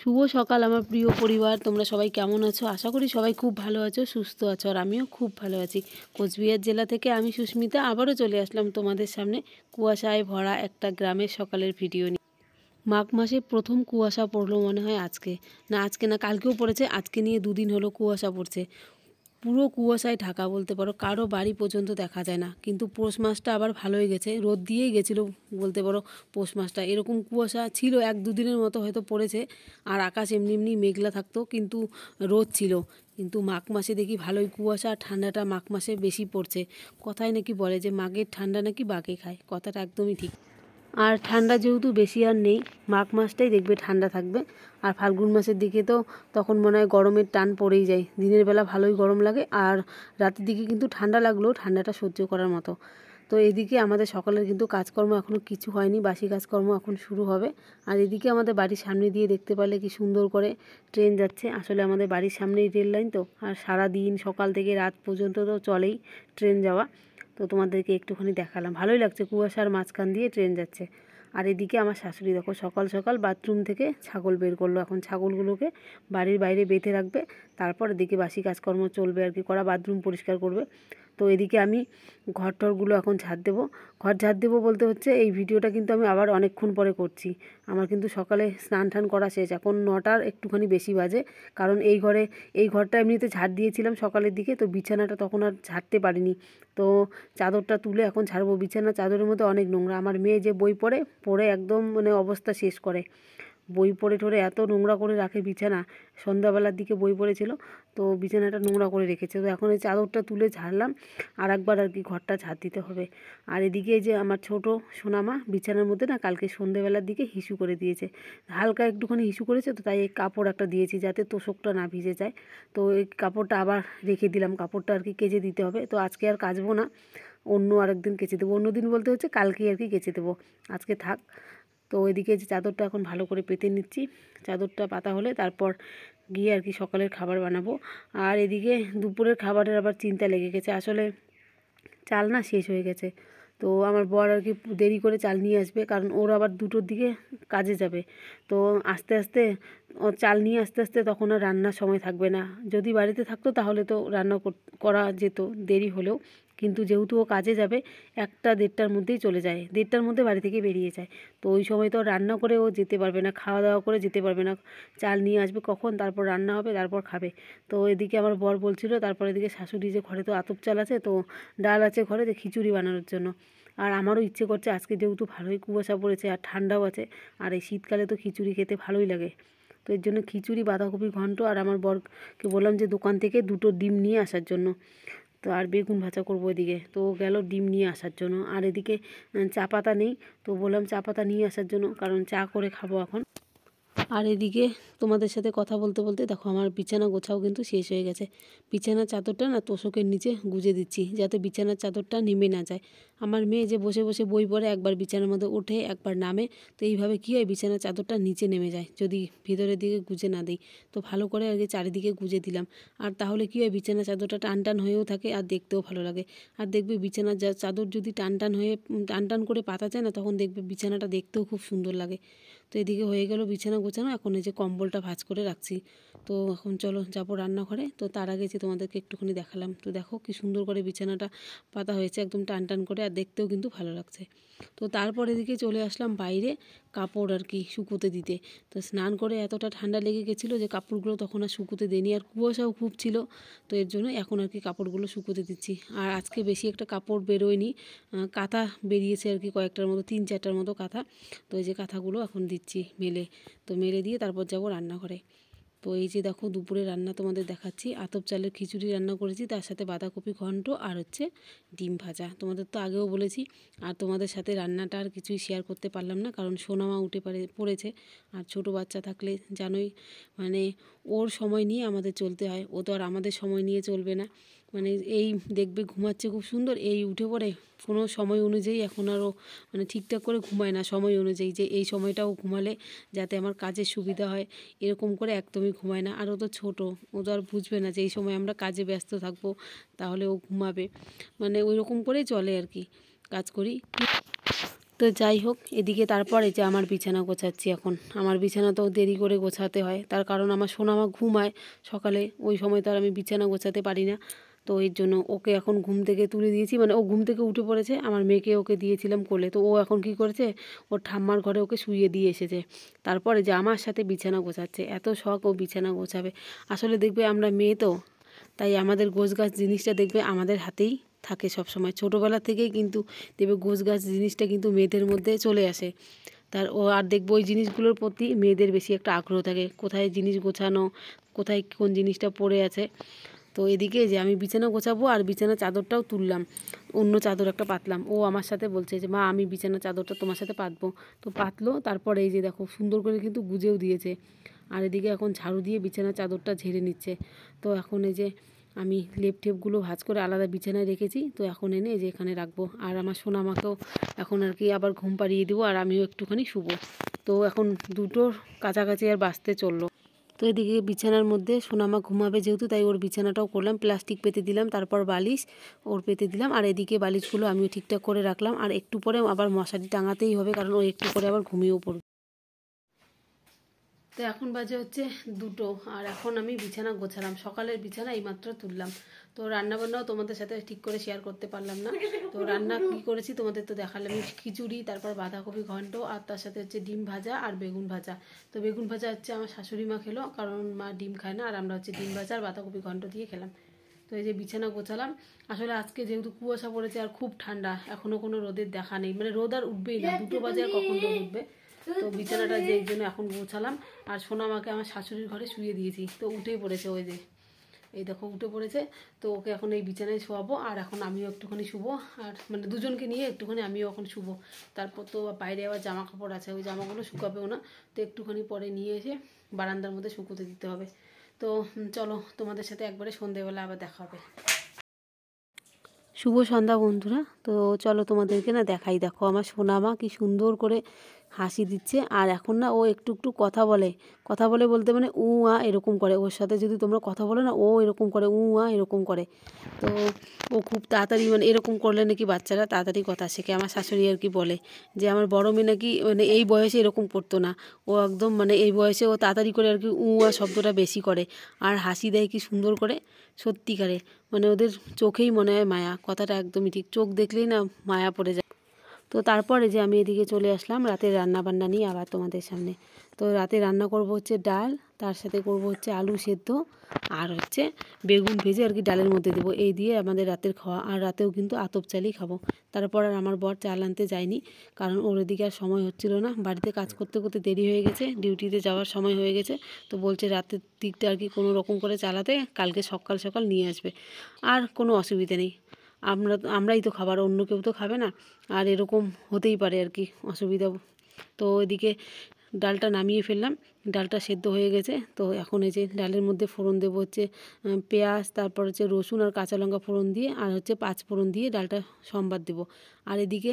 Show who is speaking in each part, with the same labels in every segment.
Speaker 1: শুভ সকাল আমার প্রিয় পরিবার, তোমরা সবাই কেমন আছো? আশা করি সবাই খুব ভালো আছো, সুস্থ আছো, আর আমিও খুব ভালো আছি। কোচবিহার জেলা থেকে আমি সুস্মিতা আবারও চলে আসলাম তোমাদের সামনে কুয়াশায় ভরা একটা গ্রামের সকালের ভিডিও নিয়ে। মাঘ মাসে প্রথম কুয়াশা পড়লো মনে হয় আজকে না কালকেও পড়েছে, আজকে নিয়ে দুদিন হলো কুয়াশা পড়ছে। পুরো কুয়াশায় ঢাকা বলতে পারো, কারো বাড়ি পর্যন্ত দেখা যায় না। কিন্তু পৌষ মাসটা আবার ভালোই গেছে, রোদ দিয়েই গেছিলো বলতে পারো। পৌষ মাসটা এরকম কুয়াশা ছিল, এক দুদিনের মতো হয়তো পড়েছে, আর আকাশ এমনি এমনি মেঘলা থাকতো, কিন্তু রোদ ছিল। কিন্তু মাঘ মাসে দেখি ভালোই কুয়াশা, আর ঠান্ডাটা মাঘ মাসে বেশি পড়ছে। কথায় নাকি বলে যে মাঘের ঠান্ডা নাকি বাঘে খায়, কথাটা একদমই ঠিক। আর ঠান্ডা যেহেতু বেশি আর নেই, মাঘ মাসটাই দেখবে ঠান্ডা থাকবে। আর ফাল্গুন মাসের দিকে তো তখন মনে হয় গরমের টান পড়েই যায়, দিনের বেলা ভালোই গরম লাগে, আর রাতের দিকে কিন্তু ঠান্ডা লাগলেও ঠান্ডাটা সহ্য করার মতো। তো এদিকে আমাদের সকালের কিন্তু কাজকর্ম এখনও কিছু হয়নি, বাসি কাজকর্ম এখন শুরু হবে। আর এদিকে আমাদের বাড়ির সামনে দিয়ে দেখতে পারলে কি সুন্দর করে ট্রেন যাচ্ছে। আসলে আমাদের বাড়ির সামনেই রেল লাইন, তো আর সারা দিন সকাল থেকে রাত পর্যন্ত তো চলেই ট্রেন যাওয়া। তো তোমাদেরকে একটুখানি দেখালাম, ভালোই লাগছে, কুয়াশার মাঝখান দিয়ে ট্রেন যাচ্ছে। আর এদিকে আমার শাশুড়ি দেখো সকাল সকাল বাথরুম থেকে ছাগল বের করলো। এখন ছাগলগুলোকে বাড়ির বাইরে বেঁধে রাখবে, তারপর এদিকে বাসি কাজকর্ম চলবে আর কি করা, বাথরুম পরিষ্কার করবে। তো এদিকে আমি ঘর টরগুলো এখন ঝাড় দেবো। ঘর ঝাড় দেবো বলতে হচ্ছে এই ভিডিওটা কিন্তু আমি আবার অনেকক্ষণ পরে করছি। আমার কিন্তু সকালে স্নান টান করা শেষ, এখন 9টার একটুখানি বেশি বাজে। কারণ এই ঘরটা এমনিতে ঝাড় দিয়েছিলাম সকালের দিকে, তো বিছানাটা তখন আর ঝাড়তে পারিনি। তো চাদরটা তুলে এখন ঝাড়বো। বিছানা চাদরের মধ্যে অনেক নোংরা, আমার মেয়ে যে বই পড়ে একদম মানে অবস্থা শেষ করে। বই পড়ে ঠরে এত নোংরা করে রাখে বিছানা, সন্ধ্যাবেলার দিকে বই পড়েছিল, তো বিছানাটা নোংরা করে রেখেছে। তো এখন এই চাদরটা তুলে ঝাড়লাম, আর একবার আর কি ঘরটা ঝাড় দিতে হবে। আর এদিকে যে আমার ছোট সোনামা বিছানার মধ্যে না কালকে সন্ধ্যেবেলার দিকে হিসু করে দিয়েছে, হালকা একটুখানি হিসু করেছে, তো তাই এই কাপড় একটা দিয়েছি যাতে তোষকটা না ভিজে যায়। তো এই কাপড়টা আবার রেখে দিলাম, কাপড়টা আর কি কেচে দিতে হবে। তো আজকে আর কাচবো না, অন্য আরেকদিন কেচে দেবো। অন্য দিন বলতে হচ্ছে কালকেই আর কি কেচে দেবো, আজকে থাক। তো ওইদিকে যে চাদরটা এখন ভালো করে পেতে নিচ্ছি, চাদরটা পাতা হলে তারপর গিয়ে আর কি সকালের খাবার বানাবো। আর এদিকে দুপুরের খাবারের আবার চিন্তা লেগে গেছে, আসলে চাল না শেষ হয়ে গেছে। তো আমার বর আর কি দেরি করে চাল নিয়ে আসবে, কারণ ওর আবার 2টোর দিকে কাজে যাবে। তো আস্তে আস্তে ও চাল নিয়ে আস্তে আস্তে তখন আর রান্নার সময় থাকবে না। যদি বাড়িতে থাকতো তাহলে তো রান্না করা যেত দেরি হলেও, কিন্তু যেহেতু ও কাজে যাবে 1টা 1:30টার মধ্যেই চলে যায়, 1:30টার মধ্যে বাড়ি থেকে বেরিয়ে যায়। তো ওই সময় তো রান্না করে ও যেতে পারবে না, খাওয়া দাওয়া করে যেতে পারবে না। চাল নিয়ে আসবে কখন, তারপর রান্না হবে, তারপর খাবে। তো এদিকে আমার বর বলছিল, তারপর এদিকে শাশুড়ি যে ঘরে তো আতপ চাল আছে, তো ডাল আছে ঘরে, যে খিচুড়ি বানানোর জন্য। আর আমারও ইচ্ছে করছে, আজকে যেহেতু ভালোই কুয়াশা পড়েছে আর ঠান্ডাও আছে, আর এই শীতকালে তো খিচুড়ি খেতে ভালোই লাগে। তো এর জন্য খিচুড়ি, বাঁধাকপি ঘন্ট, আর আমার বরকে বললাম যে দোকান থেকে 2টো ডিম নিয়ে আসার জন্য। তো আর বেগুন ভাজা করবো এদিকে, তো গেল ডিম নিয়ে আসার জন্য। আর এদিকে চা পাতা নেই, তো বললাম চা পাতা নিয়ে আসার জন্য, কারণ চা করে খাবো এখন। আর এদিকে তোমাদের সাথে কথা বলতে বলতে দেখো আমার বিছানা গোছাও কিন্তু শেষ হয়ে গেছে। বিছানার চাদরটা না তোষকের নিচে গুজে দিচ্ছি, যাতে বিছানার চাদরটা নেমে না যায়। আমার মেয়ে যে বসে বসে বই পড়ে, একবার বিছানার মধ্যে ওঠে একবার নামে, তো এইভাবে কী হয় বিছানার চাদরটা নিচে নেমে যায় যদি ভিতরের দিকে গুজে না দিই। তো ভালো করে আর কি চারিদিকে গুজে দিলাম, আর তাহলে কী হয় বিছানার চাদরটা টান টান হয়েও থাকে, আর দেখতেও ভালো লাগে। আর দেখবে বিছানার চাদর যদি টান টান হয়ে টান টান করে পাতা যায় না, তখন দেখবে বিছানাটা দেখতেও খুব সুন্দর লাগে। তো এদিকে হয়ে গেল বিছানা গোছানো, এখন এই যে কম্বলটা ভাঁজ করে রাখছি। তো এখন চলো যাবো রান্নাঘরে। তো তার আগে যে তোমাদেরকে একটুখানি দেখালাম, তো দেখো কি সুন্দর করে বিছানাটা পাতা হয়েছে, একদম টান টান করে, আর দেখতেও কিন্তু ভালো লাগছে। তো তারপর এদিকে চলে আসলাম বাইরে কাপড় আর কি শুকোতে দিতে। তো স্নান করে এতটা ঠান্ডা লেগে গেছিলো যে কাপড়গুলো তখন আর শুকোতে দিইনি, আর কুয়াশাও খুব ছিল। তো এর জন্য এখন আর কি কাপড়গুলো শুকোতে দিচ্ছি। আর আজকে বেশি একটা কাপড় বেরোয়নি, কাঁথা বেরিয়েছে আর কি কয়েকটার মতো, 3-4টার মতো কাঁথা। তো এই যে কাঁথাগুলো এখন দিচ্ছি মেলে। তো মেলে দিয়ে তারপর যাবো রান্নাঘরে। তো এই যে দেখো দুপুরে রান্না তোমাদের দেখাচ্ছি, আতপ চালের খিচুড়ি রান্না করেছি, তার সাথে বাঁধাকপি ঘন্ট আর হচ্ছে ডিম ভাজা। তোমাদের তো আগেও বলেছি, আর তোমাদের সাথে রান্নাটা আর কিছুই শেয়ার করতে পারলাম না, কারণ সোনামা উঠে পড়েছে। আর ছোটো বাচ্চা থাকলে জানোই, মানে ওর সময় নিয়ে আমাদের চলতে হয়, ও তো আর আমাদের সময় নিয়ে চলবে না। মানে এই দেখবে ঘুমাচ্ছে খুব সুন্দর, এই উঠে পড়ে কোনো সময় অনুযায়ী, এখন আরও মানে ঠিকঠাক করে ঘুমায় না সময় অনুযায়ী, যে এই সময়টাও ঘুমালে যাতে আমার কাজের সুবিধা হয়, এরকম করে একদমই ঘুমায় না। আর ও তো ছোটো, ও তো আর বুঝবে না যে এই সময় আমরা কাজে ব্যস্ত থাকবো, তাহলে ও ঘুমাবে। মানে ওই রকম করেই চলে আর কি, কাজ করি। তো যাই হোক, এদিকে তারপরে যে আমার বিছানা গোছাচ্ছি এখন। আমার বিছানা তো দেরি করে গোছাতে হয়, তার কারণ আমার সোনামা ঘুমায় সকালে, ওই সময় তো আর আমি বিছানা গোছাতে পারি না। তো এর জন্য ওকে এখন ঘুম থেকে তুলে দিয়েছি, মানে ও ঘুম থেকে উঠে পড়েছে, আমার মেয়েকে ওকে দিয়েছিলাম কোলে। তো ও এখন কি করেছে, ওর ঠাম্মার ঘরে ওকে শুইয়ে দিয়ে এসেছে। তারপরে যে আমার সাথে বিছানা গোছাচ্ছে, এত শখ ও বিছানা গোছাবে। আসলে দেখবে আমরা মেয়ে তো, তাই আমাদের গোছগাছ জিনিসটা দেখবে আমাদের হাতেই থাকে সব সময়। ছোটোবেলা থেকেই কিন্তু দেখবে গোছগাছ জিনিসটা কিন্তু মেয়েদের মধ্যে চলে আসে। আর দেখবো ওই জিনিসগুলোর প্রতি মেয়েদের বেশি একটা আগ্রহ থাকে, কোথায় জিনিস গোছানো, কোথায় কোন জিনিসটা পড়ে আছে। তো এদিকে যে আমি বিছানা গোছাবো আর বিছানা চাদরটাও তুললাম, অন্য চাদর একটা পাতলাম। ও আমার সাথে বলছে যে মা আমি বিছানা চাদরটা তোমার সাথে পাতবো। তো পাতলো, তারপরে এই যে দেখো সুন্দর করে কিন্তু গুজেও দিয়েছে। আর এদিকে এখন ঝাড়ু দিয়ে বিছানা চাদরটা ঝেড়ে নিচ্ছে। তো এখন এই যে আমি লেপ টেপগুলো ভাঁজ করে আলাদা বিছানায় রেখেছি, তো এখন এনে এই যে এখানে রাখবো। আর আমার সোনামাকেও এখন আর কি আবার ঘুম পাড়িয়ে দেবো, আর আমিও একটুখানি শুবো। তো এখন দুটোর কাছাকাছি আর বাঁচতে চললো। তো এদিকে বিছানার মধ্যে সোনামা ঘুমাবে যেহেতু, তাই ওর বিছানাটাও করলাম, প্লাস্টিক পেতে দিলাম, তারপর বালিশ ওর পেতে দিলাম, আর এদিকে বালিশগুলো আমিও ঠিকঠাক করে রাখলাম। আর একটু পরে আবার মশারি টাঙাতেই হবে, কারণ ও একটু পরে আবার ঘুমিয়েও পড়বে। তো এখন বাজে হচ্ছে 2টো, আর এখন আমি বিছানা গোছালাম, সকালের বিছানা এইমাত্র তুললাম। তো রান্নাবান্নাও তোমাদের সাথে ঠিক করে শেয়ার করতে পারলাম না। তো রান্না কী করেছি তোমাদের তো দেখালাম, খিচুড়ি, তারপর বাঁধাকপি ঘন্ট, আর তার সাথে হচ্ছে ডিম ভাজা আর বেগুন ভাজা। তো বেগুন ভাজা হচ্ছে আমার শাশুড়ি মা খেলো, কারণ মা ডিম খায় না, আর আমরা হচ্ছে ডিম ভাজা আর বাঁধাকপি ঘন্ট দিয়ে খেলাম। তো এই যে বিছানা গোছালাম। আসলে আজকে যেহেতু কুয়াশা পড়েছে আর খুব ঠান্ডা, এখনও কোনো রোদের দেখা নেই, মানে রোদ আর উঠবেই না, 2টো বাজে আর কখন রোদ উঠবে। তো বিছানাটা যে জন্য এখন গোছালাম। আর সোনামাকে আমার শাশুড়ির ঘরে শুয়ে দিয়েছি, তো উঠেই পড়েছে, ওই যে এই দেখো উঠে পড়েছে। তো ওকে এখন এই বিছানায় শোয়াবো, আর এখন আমিও একটুখানি শুবো, আর মানে দুজনকে নিয়ে একটুখানি আমিও এখন শুবো। তারপর তো বাইরে আবার জামা কাপড় আছে, ওই জামাগুলো শুকাবেও না, তো একটুখানি পরে নিয়ে এসে বারান্দার মধ্যে শুকোতে দিতে হবে। তো চলো তোমাদের সাথে একবারে সন্ধেবেলা আবার দেখা হবে। শুভ সন্ধ্যা বন্ধুরা। তো চলো তোমাদেরকে না দেখাই, দেখো আমার সোনামা কি সুন্দর করে হাসি দিচ্ছে। আর এখন না ও একটু একটু কথা বলে, কথা বলে বলতে মানে উ আ এরকম করে। ওর সাথে যদি তোমরা কথা বলো না, ও এরকম করে, উ আ এরকম করে। তো ও খুব তাড়াতাড়ি, মানে এরকম করলে নাকি বাচ্চারা তাড়াতাড়ি কথা শেখে। আমার শাশুড়ি আর কি বলে যে আমার বড় মেয়ে নাকি মানে এই বয়সে এরকম করতো না, ও একদম মানে এই বয়সে ও তাড়াতাড়ি করে আর কি উ আ শব্দটা বেশি করে, আর হাসি দেয় কি সুন্দর করে, সত্যিকারে। মানে ওদের চোখেই মনে হয় মায়া, কথাটা একদমই ঠিক, চোখ দেখলেই না মায়া পড়ে যায়। তো তারপরে যে আমি এদিকে চলে আসলাম রাতের রান্নাবান্না নিয়ে আবার তোমাদের সামনে। তো রাতে রান্না করব হচ্ছে ডাল, তার সাথে করব হচ্ছে আলু সেদ্ধ, আর হচ্ছে বেগুন ভেজে আর কি ডালের মধ্যে দেবো, এই দিয়ে আমাদের রাতের খাওয়া। আর রাতেও কিন্তু আতপ চালই খাবো। তারপর আর আমার বর চাল আনতে যায়নি, কারণ ওর এদিকে আর সময় হচ্ছিল না, বাড়িতে কাজ করতে করতে দেরি হয়ে গেছে, ডিউটিতে যাওয়ার সময় হয়ে গেছে। তো বলছে রাতের দিকটা আর কি কোনো রকম করে চালাতে, কালকে সকাল সকাল নিয়ে আসবে। আর কোনো অসুবিধা নেই, আমরাই তো খাবার, অন্য কেউ তো খাবে না। আর এরকম হতেই পারে আর কি অসুবিধা। তো এদিকে ডালটা নামিয়ে ফেললাম, ডালটা সেদ্ধ হয়ে গেছে। তো এখন এই যে ডালের মধ্যে ফোড়ন দেবো হচ্ছে পেঁয়াজ, তারপর হচ্ছে রসুন আর কাঁচা লঙ্কা ফোড়ন দিয়ে, আর হচ্ছে 5 ফোড়ন দিয়ে ডালটা সম্বাদ দেবো। আর এদিকে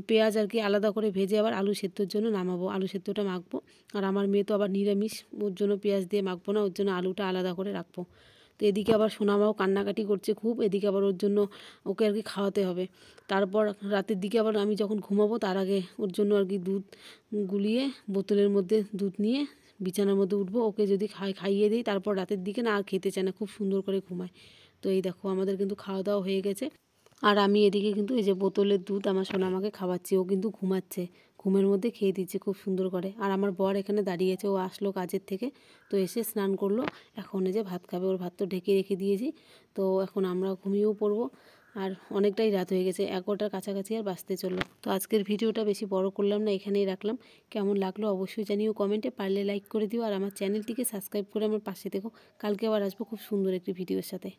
Speaker 1: পেঁয়াজ আর কি আলাদা করে ভেজে আবার আলু সেদ্ধর জন্য নামাবো, আলু সেদ্ধটা মাখবো। আর আমার মেয়ে তো আবার নিরামিষ, ওর জন্য পেঁয়াজ দিয়ে মাখবো না, ওর জন্য আলুটা আলাদা করে রাখবো। তো এদিকে আবার সোনামাও কান্নাকাটি করছে খুব, এদিকে আবার ওর জন্য ওকে আর কি খাওয়াতে হবে। তারপর রাতের দিকে আবার আমি যখন ঘুমাবো তার আগে ওর জন্য আর কি দুধ গুলিয়ে বোতলের মধ্যে দুধ নিয়ে বিছানার মধ্যে উঠবো, ওকে যদি খাইয়ে দিই তারপর রাতের দিকে না আর খেতে চায় না, খুব সুন্দর করে ঘুমায়। তো এই দেখো আমাদের কিন্তু খাওয়া দাওয়া হয়ে গেছে। আর আমি এদিকে কিন্তু এই যে বোতলের দুধ আমার সোনামাকে খাওয়াচ্ছি, ও কিন্তু ঘুমাচ্ছে, ঘুমের মধ্যে খেয়ে দিচ্ছে খুব সুন্দর করে। আর আমার বর এখানে দাঁড়িয়েছে, ও আসলো কাজের থেকে, তো এসে স্নান করলো, এখন এই যে ভাত খাবে, ওর ভাত তো ঢেকে রেখে দিয়েছি। তো এখন আমরা ঘুমিয়েও পড়বো। আর অনেকটাই রাত হয়ে গেছে, 11টার কাছাকাছি আর বাঁচতে চললো। তো আজকের ভিডিওটা বেশি বড় করলাম না, এখানেই রাখলাম। কেমন লাগলো অবশ্যই জানিও কমেন্টে, পারলে লাইক করে দিও, আর আমার চ্যানেলটিকে সাবস্ক্রাইব করে আমার পাশে থেকো। কালকে আবার আসবো খুব সুন্দর একটি ভিডিওর সাথে।